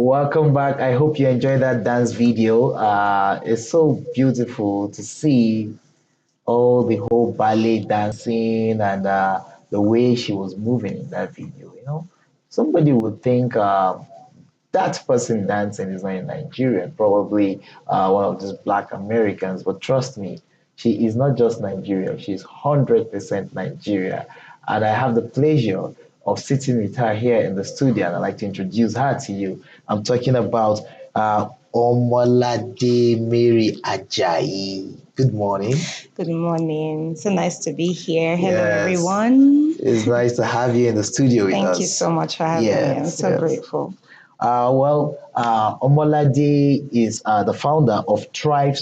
Welcome back. I hope you enjoyed that dance video. It's so beautiful to see all the whole ballet dancing and the way she was moving in that video. Somebody would think that person dancing is not a Nigerian, probably one of these black Americans. But trust me, she is not just Nigerian, she's 100% Nigeria. And I have the pleasure of sitting with her here in the studio, and I'd like to introduce her to you. I'm talking about Omolade Mary Ajayi. Good morning. Good morning. So nice to be here. Hello, Yes. everyone. It's nice to have you in the studio with us. Thank you so much for having me. I'm so grateful. Omolade is the founder of Thrive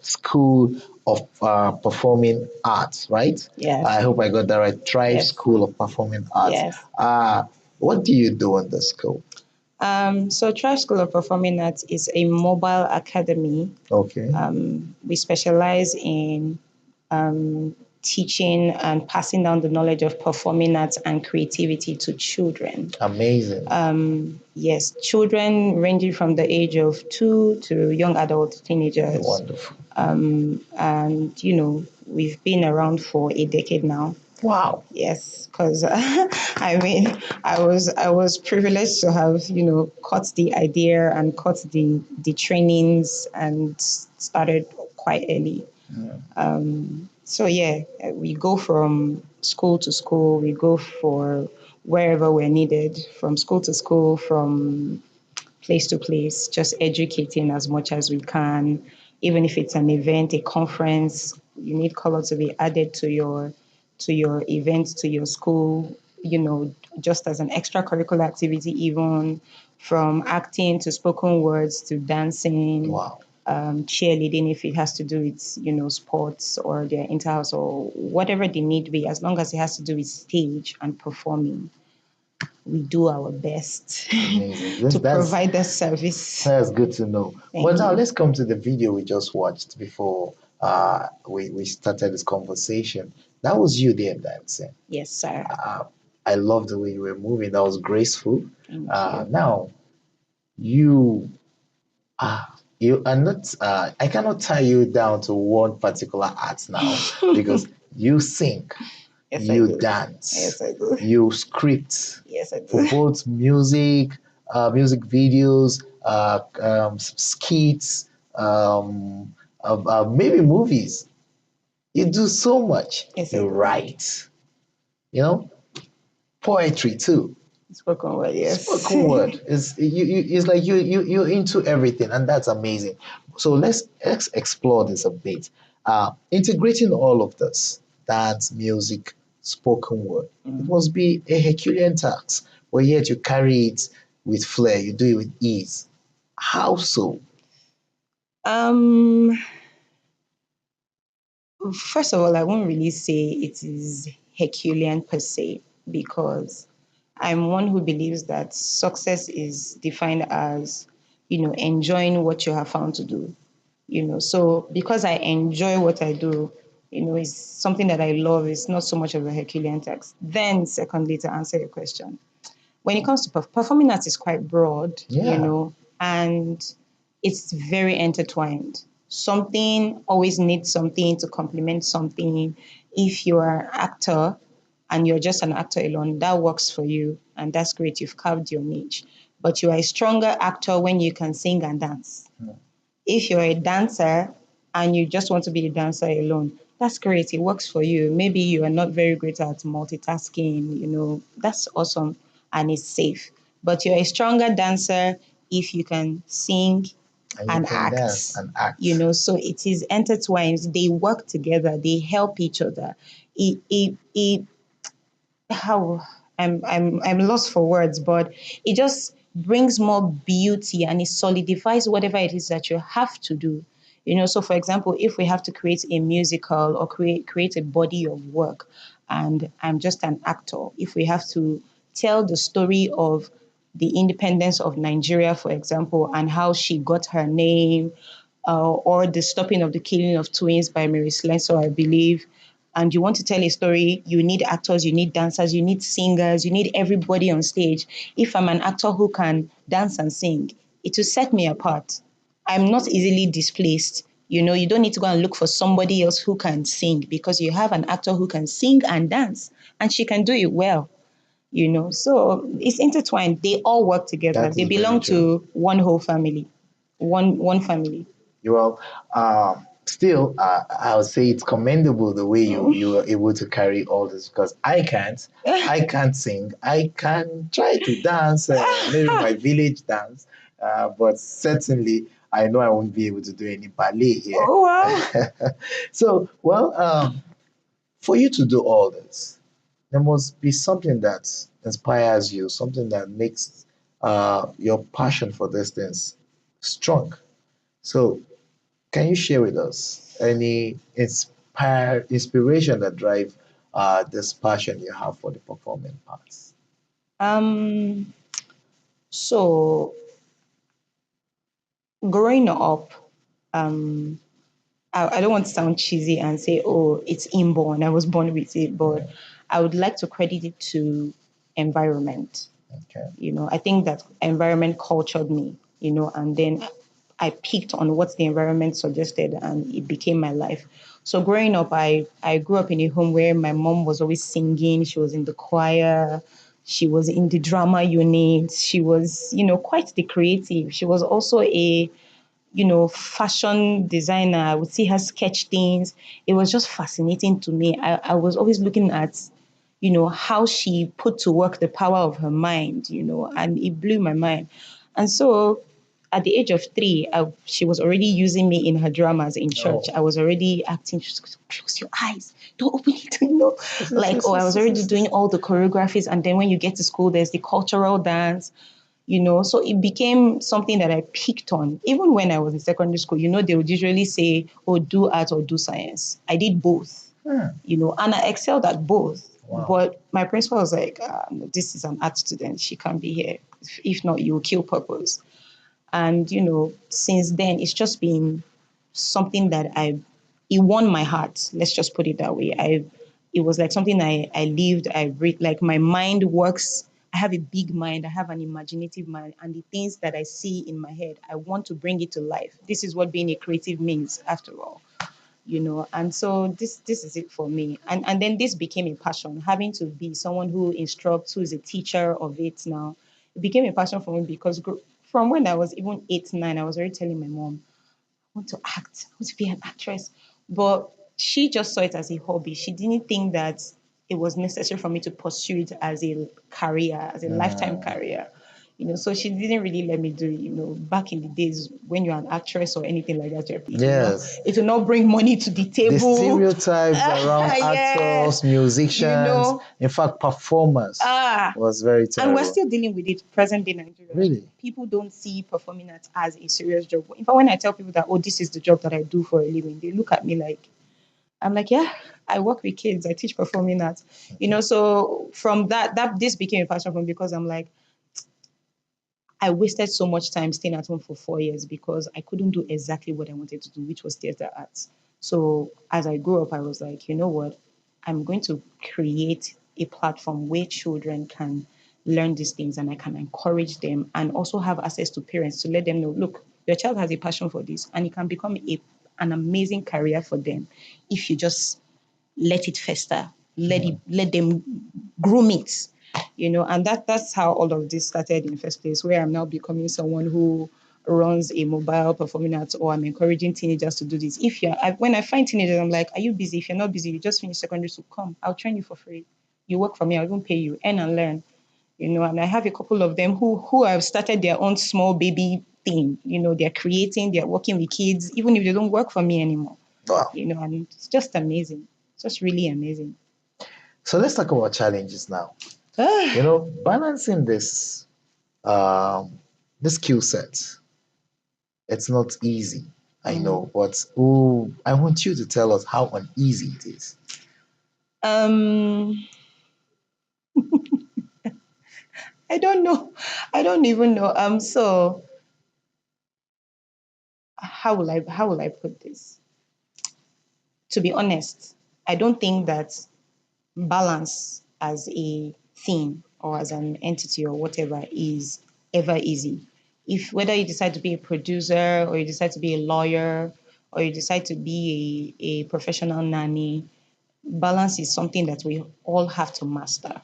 School of Performing Arts, right? Yes. I hope I got that right. Thrive Yes. School of Performing Arts. Yes. What do you do in the school? So Thrive School of Performing Arts is a mobile academy. Okay. We specialize in teaching and passing down the knowledge of performing arts and creativity to children. Amazing. Yes, children ranging from the age of 2 to young adult teenagers. Wonderful. And we've been around for a decade now. Wow. Yes, because I was privileged to have caught the idea and caught the trainings and started quite early. Yeah. So we go from school to school. We go for wherever we're needed, from school to school, from place to place, just educating as much as we can. Even if it's an event, a conference, you need color to be added to your event, to your school, just as an extracurricular activity, even from acting to spoken words to dancing. Wow. Cheerleading, if it has to do with sports or their interhouse or whatever the need be, as long as it has to do with stage and performing, we do our best to provide that service. That's good to know. Thank Now you. let's come to the video we just watched before we started this conversation. That was you there dancing. Yes, sir. I love the way you were moving. That was graceful. Thank you. Now you are not. I cannot tie you down to one particular art now because you sing, Yes, you I do. dance, Yes, I do. you script Yes, I for do. both music videos, skits, maybe movies. You do so much. Yes, I You do. write, poetry too. Spoken word, yes. Spoken word it's like you're into everything, and that's amazing. So let's explore this a bit. Integrating all of this, dance, music, spoken word, it must be a Herculean task, but yet you carry it with flair. You do it with ease. How so? First of all, I won't really say it is Herculean per se, because I'm one who believes that success is defined as, enjoying what you have found to do. So because I enjoy what I do, it's something that I love. It's not so much of a Herculean task. Then, secondly, to answer your question, when it comes to performing arts, is quite broad, Yeah. and it's very intertwined. Something always needs something to complement something. If you're an actor and you're just an actor alone, that works for you, and that's great. You've carved your niche. But you are a stronger actor when you can sing and dance. If you're a dancer and you just want to be a dancer alone, that's great. It works for you. Maybe you are not very great at multitasking, that's awesome and it's safe. But you're a stronger dancer if you can sing and act. Dance and act. So it is intertwined. They work together. They help each other. It how I'm lost for words, but it just brings more beauty and it solidifies whatever it is that you have to do. So for example, if we have to create a musical or create a body of work, and I'm just an actor, if we have to tell the story of the independence of Nigeria, for example, and how she got her name, or the stopping of the killing of twins by Mary Slessor, I believe, and you want to tell a story, you need actors, you need dancers, you need singers, you need everybody on stage. If I'm an actor who can dance and sing, it will set me apart. I'm not easily displaced. You don't need to go and look for somebody else who can sing because you have an actor who can sing and dance, and she can do it well. So it's intertwined. They all work together. That They is very belong true. to one whole family, one family. Well, still, I would say it's commendable the way you were able to carry all this because I can't. I can't sing. I can try to dance, maybe my village dance, but certainly I know I won't be able to do any ballet here. Oh wow. So, well, for you to do all this, there must be something that inspires you, something that makes your passion for these things strong. So, can you share with us any inspiration that drive this passion you have for the performing arts? Um. So growing up, um, I don't want to sound cheesy and say, oh, it's inborn. I was born with it, but I would like to credit it to environment. Okay. I think that environment cultured me, and then I picked on what the environment suggested and it became my life. So growing up, I grew up in a home where my mom was always singing. She was in the choir. She was in the drama unit. She was, quite the creative. She was also a fashion designer. I would see her sketch things. It was just fascinating to me. I was always looking at, how she put to work the power of her mind, and it blew my mind. And so at the age of 3, she was already using me in her dramas in church. Oh. I was already acting. She was going, close your eyes, don't open it, like, oh, I was already doing all the choreographies. And then when you get to school, there's the cultural dance, so it became something that I picked on. Even when I was in secondary school, they would usually say, oh, do art or do science. I did both, and I excelled at both. Wow. But my principal was like, no, this is an art student. She can't be here. If not, you'll kill purpose. And, since then, it's just been something that it won my heart. Let's just put it that way. It was like something I lived, I breathed, like my mind works. I have a big mind, I have an imaginative mind, and the things that I see in my head, I want to bring it to life. This is what being a creative means, after all. And so this is it for me. And then this became a passion, having to be someone who instructs, who is a teacher of it now. It became a passion for me because from when I was even 8, 9, I was already telling my mom, want to act, I want to be an actress. But she just saw it as a hobby. She didn't think that it was necessary for me to pursue it as a career, as a lifetime Mm. career. So she didn't really let me do it. Back in the days when you're an actress or anything like that, Yes. it will not bring money to the The table. stereotypes around Yeah, actors, musicians, in fact, performers ah, was very and we're terrible. still dealing with it present day Nigeria. Really? People don't see performing arts as a serious job. In fact, when I tell people that, oh, this is the job that I do for a living, they look at me like, I'm like, yeah, I work with kids, I teach performing arts. So from that this became a passion for me because I'm like, I wasted so much time staying at home for 4 years because I couldn't do exactly what I wanted to do, which was theater arts. So as I grew up, I was like, you know what? I'm going to create a platform where children can learn these things and I can encourage them and also have access to parents to let them know, look, your child has a passion for this and it can become an amazing career for them if you just let it fester, let them groom it, and that's how all of this started in the first place, where I'm now becoming someone who runs a mobile performing arts, or I'm encouraging teenagers to do this. When I find teenagers, I'm like, are you busy? If you're not busy, you just finished secondary school, come, I'll train you for free. You work for me, I'll even pay you, earn and learn. And I have a couple of them who have started their own small baby thing. They're creating, they're working with kids, even if they don't work for me anymore. Wow. And it's just amazing. It's just really amazing. So let's talk about challenges now. Balancing um, this skill set, it's not easy. I Mm. know, but oh, I want you to tell us how uneasy it is. Um, I don't know. I don't even know. So how will I put this? To be honest, I don't think that balance as a thing or as an entity or whatever is ever easy. If whether you decide to be a producer or you decide to be a lawyer or you decide to be a professional nanny, balance is something that we all have to master,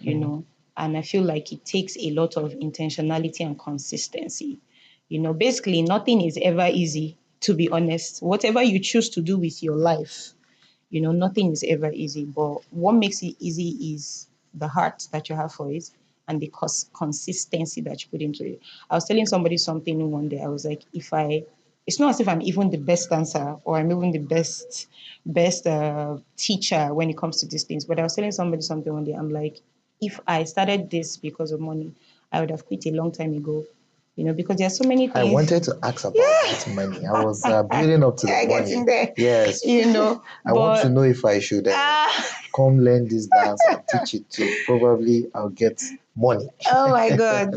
you know. And I feel like it takes a lot of intentionality and consistency. Basically, nothing is ever easy, to be honest. Whatever you choose to do with your life, nothing is ever easy, but what makes it easy is the heart that you have for it and the consistency that you put into it. I was telling somebody something one day. I was like, it's not as if I'm even the best dancer or I'm even the best teacher when it comes to these things. But I was telling somebody something one day. I'm like, if I started this because of money, I would have quit a long time ago. Because there are so many I things. wanted to ask about that money. I was building up to the Yeah, money. getting there. Yes. I want to But know if I should come learn this dance and teach it too. Probably I'll get money. oh my God,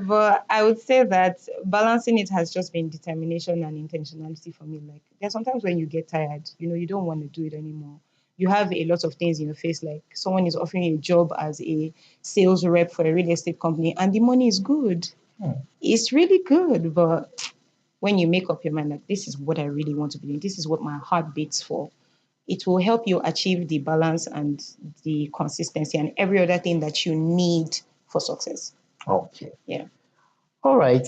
but I would say that balancing it has just been determination and intentionality for me. Like there's sometimes when you get tired, you don't want to do it anymore. You have a lot of things in your face, like someone is offering you a job as a sales rep for a real estate company, and the money is good. It's really good, but when you make up your mind, like this is what I really want to be doing, this is what my heart beats for, it will help you achieve the balance and the consistency and every other thing that you need for success. Okay. Yeah. All right.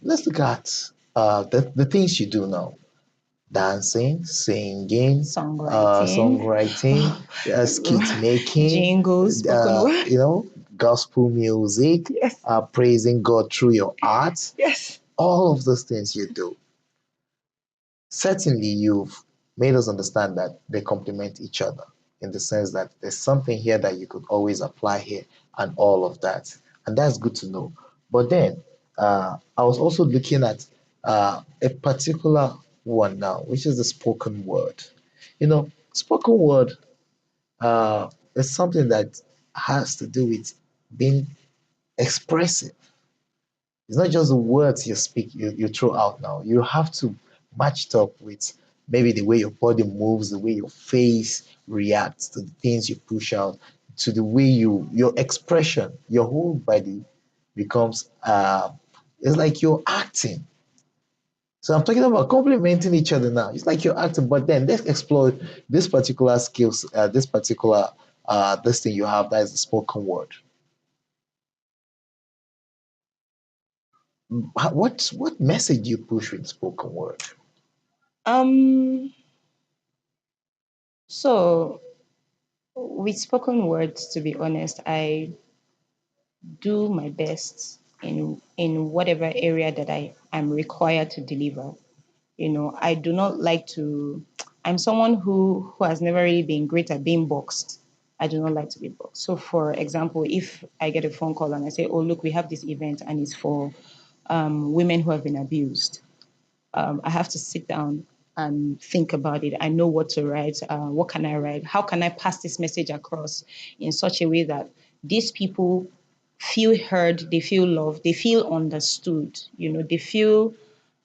Let's look at the things you do now: dancing, singing, Songwriting, songwriting, skit making, jingles, spoken word. gospel music, Yes. praising God through your art. Yes. All of those things you do. Certainly, you've made us understand that they complement each other in the sense that there's something here that you could always apply here and all of that. And that's good to know. But then I was also looking at a particular one now, which is the spoken word. Spoken word is something that has to do with being expressive. It's not just the words you speak, you throw out now. You have to match it up with maybe the way your body moves, the way your face reacts to the things you push out, to the way your expression, your whole body becomes it's like you're acting. So I'm talking about complementing each other now. It's like you're acting, but then let's explore this particular skills, this particular this thing you have, that is the spoken word. What message you push with spoken word? Um, so with spoken words, to be honest, I do my best in whatever area that I am required to deliver. I do not like to. I'm someone who has never really been great at being boxed. I do not like to be boxed. So, for example, if I get a phone call and I say, "Oh, look, we have this event and it's for women who have been abused," I have to sit down and think about it. I know what to write. What can I write? How can I pass this message across in such a way that these people feel heard, they feel loved, they feel understood, they feel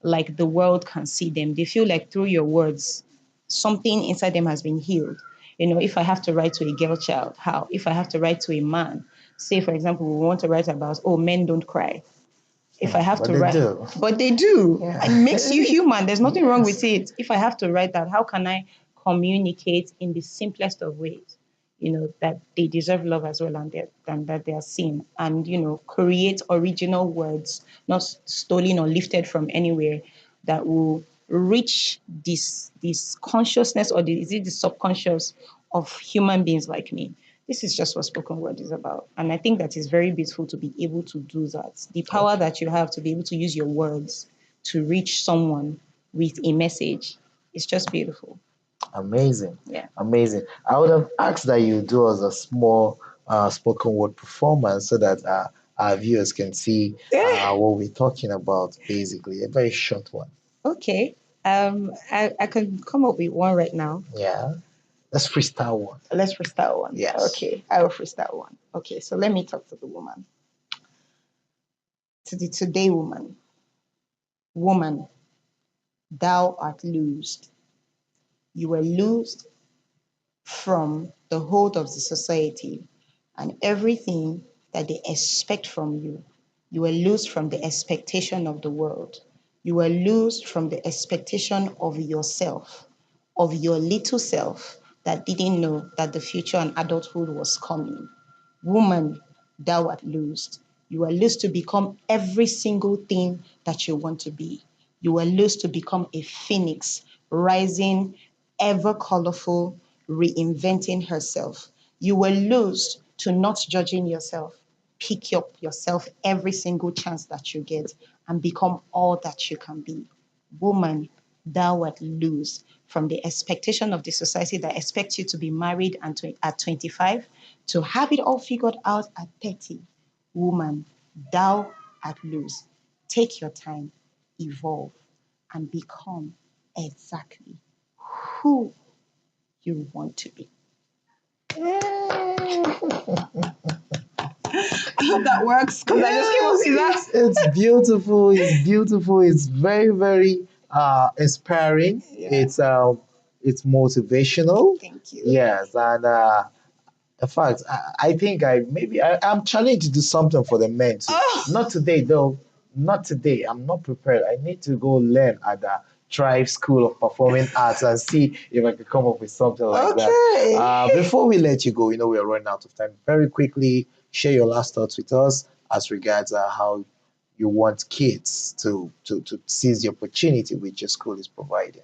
like the world can see them. They feel like through your words, something inside them has been healed. If I have to write to a girl child, how? If I have to write to a man, say, for example, we want to write about, oh, men don't cry. If I have But to they write, do. but they do. Yeah. It makes you human. There's nothing wrong with Yes. it. If I have to write that, how can I communicate in the simplest of ways? That they deserve love as well and that they are seen. And, create original words, not stolen or lifted from anywhere, that will reach this consciousness or is it the subconscious of human beings like me. This is just what spoken word is about. And I think that is very beautiful to be able to do that. The power that you have to be able to use your words to reach someone with a message is just beautiful. Amazing. Yeah. Amazing. I would have asked that you do us a small spoken word performance so that our viewers can see what we're talking about, basically. A very short one. Okay. I can come up with one right now. Yeah. Let's freestyle one. Let's freestyle one. Yes. Okay, I will freestyle one. Okay, so let me talk to the woman. To the today woman. Woman, thou art loosed. You were loosed from the hold of the society and everything that they expect from you. You will lose from the expectation of the world. You will lose from the expectation of yourself, of your little self that didn't know that the future and adulthood was coming. Woman, thou art loosed. You are loosed to become every single thing that you want to be. You are loosed to become a phoenix, rising, ever colorful, reinventing herself. You were loosed to not judging yourself. Pick up yourself every single chance that you get and become all that you can be. Woman, thou art loose from the expectation of the society that expects you to be married and at 25, to have it all figured out at 30. Woman, thou art loose. Take your time, evolve, and become exactly who you want to be. I hope that works because I just came up with that. It's beautiful. It's beautiful. It's very, very inspiring. Yeah. It's motivational. Thank you. Yes, and in fact, I think I'm challenged to do something for the men too. Oh. Not today though. Not today. I'm not prepared. I need to go learn at the Tribe School of Performing Arts and see if I can come up with something like that. Okay. Before we let you go, we are running out of time. Very quickly, share your last thoughts with us as regards how you want kids to seize the opportunity which your school is providing.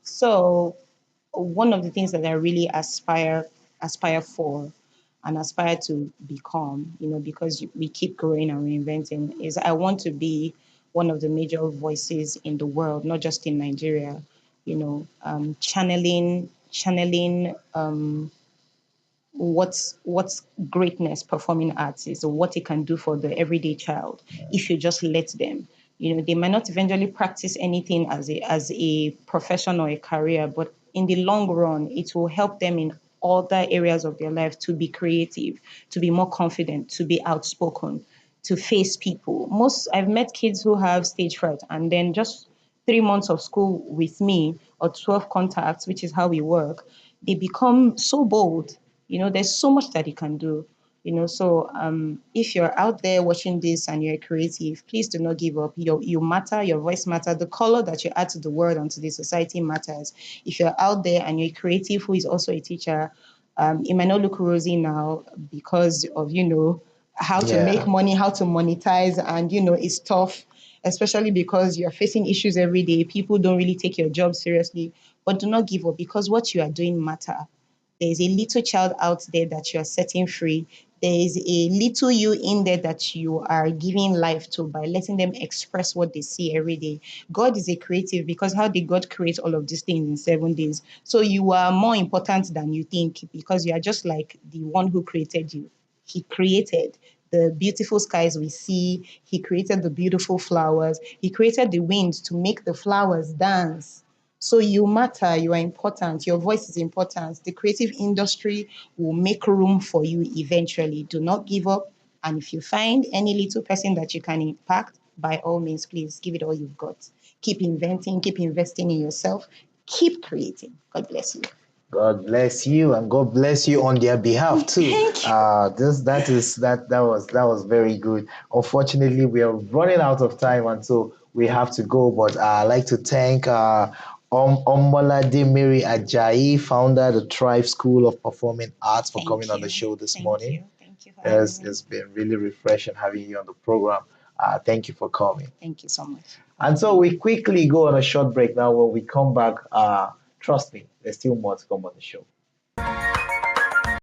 So one of the things that I really aspire for and aspire to become, because we keep growing and reinventing, is I want to be one of the major voices in the world, not just in Nigeria, channeling what's greatness performing arts is, or what it can do for the everyday child if you just let them. They might not eventually practice anything as a profession or a career, but in the long run it will help them in other areas of their life to be creative, to be more confident, to be outspoken, to face people. Most I've met kids who have stage fright, and then just 3 months of school with me, or 12 contacts, which is how we work, they become so bold. There's so much that you can do. So if you're out there watching this and you're creative, please do not give up. You matter, your voice matters, the color that you add to the world and to the society matters. If you're out there and you're creative who is also a teacher, it might not look rosy now because of how to make Yeah. money, how to monetize, and it's tough, especially because you're facing issues every day. People don't really take your job seriously, but do not give up because what you are doing matter. There is a little child out there that you are setting free. There is a little you in there that you are giving life to by letting them express what they see every day. God is a creative, because how did God create all of these things in 7 days? So you are more important than you think, because you are just like the one who created you. He created the beautiful skies we see. He created the beautiful flowers. He created the wind to make the flowers dance. So you matter, you are important, your voice is important. The creative industry will make room for you eventually. Do not give up. And if you find any little person that you can impact, by all means, please give it all you've got. Keep inventing, keep investing in yourself, keep creating. God bless you. God bless you, and God bless you on their behalf too. Thank you. This that was very good. Unfortunately, we are running out of time, and so we have to go. But I'd like to thank Omolade Mary Ajayi, founder of the Tribe School of Performing Arts, for coming Thank on the you. show this Thank morning. you. Thank you for having It's, me. it's been really refreshing having you on the program. Thank you for coming. Thank you so much. And so we quickly go on a short break now. When we come back, trust me, there's still more to come on the show.